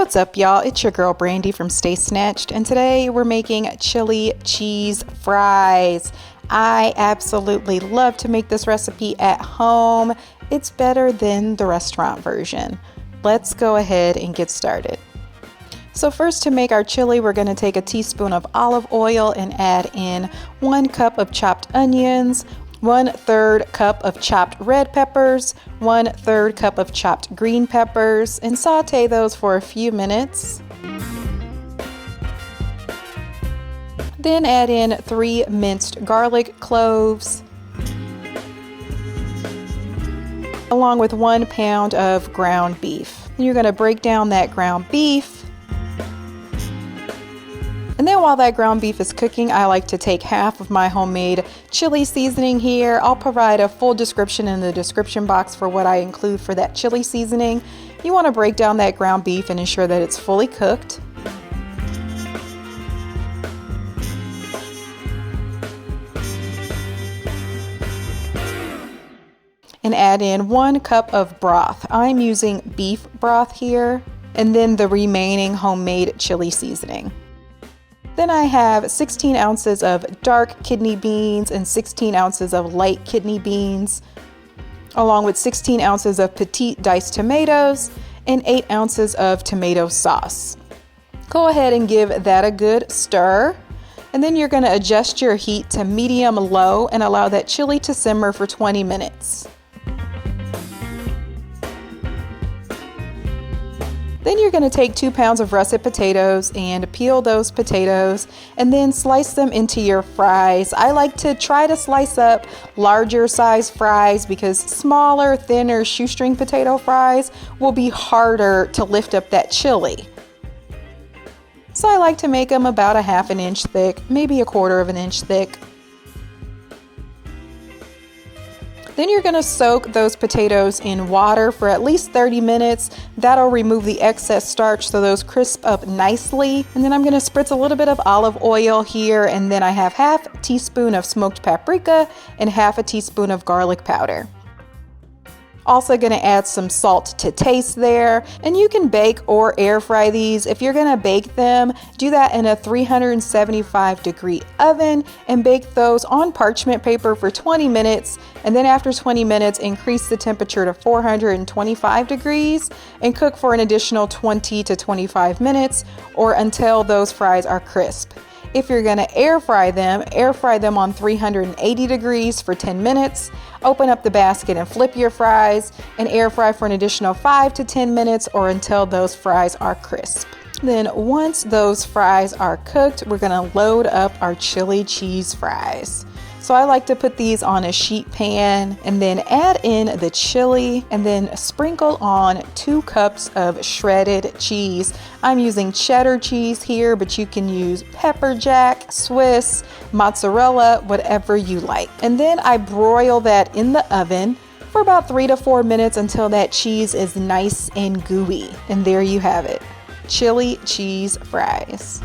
What's up, y'all? It's your girl Brandy from Stay Snatched, and today we're making chili cheese fries. I absolutely love to make this recipe at home. It's better than the restaurant version. Let's go ahead and get started. So first, to make our chili, we're going to take a teaspoon of olive oil and add in 1 cup of chopped onions, 1/3 cup of chopped red peppers, 1/3 cup of chopped green peppers, and saute those for a few minutes. Then add in 3 minced garlic cloves, along with 1 pound of ground beef. And you're going to break down that ground beef. And then while that ground beef is cooking, I like to take half of my homemade chili seasoning here. I'll provide a full description in the description box for what I include for that chili seasoning. You want to break down that ground beef and ensure that it's fully cooked. And add in 1 cup of broth. I'm using beef broth here, and then the remaining homemade chili seasoning. Then I have 16 ounces of dark kidney beans and 16 ounces of light kidney beans, along with 16 ounces of petite diced tomatoes and 8 ounces of tomato sauce. Go ahead and give that a good stir. And then you're going to adjust your heat to medium-low and allow that chili to simmer for 20 minutes. Then you're going to take 2 pounds of russet potatoes and peel those potatoes and then slice them into your fries. I like to try to slice up larger size fries because smaller, thinner shoestring potato fries will be harder to lift up that chili. So I like to make them about a 1/2 inch thick, maybe 1/4 inch thick. Then you're going to soak those potatoes in water for at least 30 minutes. That'll remove the excess starch so those crisp up nicely. And then I'm going to spritz a little bit of olive oil here, and then I have 1/2 teaspoon of smoked paprika and 1/2 teaspoon of garlic powder. Also going to add some salt to taste there, and you can bake or air fry these. If you're going to bake them, do that in a 375-degree oven and bake those on parchment paper for 20 minutes, and then after 20 minutes increase the temperature to 425 degrees and cook for an additional 20 to 25 minutes or until those fries are crisp. If you're going to air fry them on 380 degrees for 10 minutes. Open up the basket and flip your fries and air fry for an additional 5 to 10 minutes or until those fries are crisp. Then once those fries are cooked, we're going to load up our chili cheese fries. So I like to put these on a sheet pan and then add in the chili and then sprinkle on 2 cups of shredded cheese. I'm using cheddar cheese here, but you can use pepper jack, Swiss, mozzarella, whatever you like. And then I broil that in the oven for about 3 to 4 minutes until that cheese is nice and gooey. And there you have it, chili cheese fries.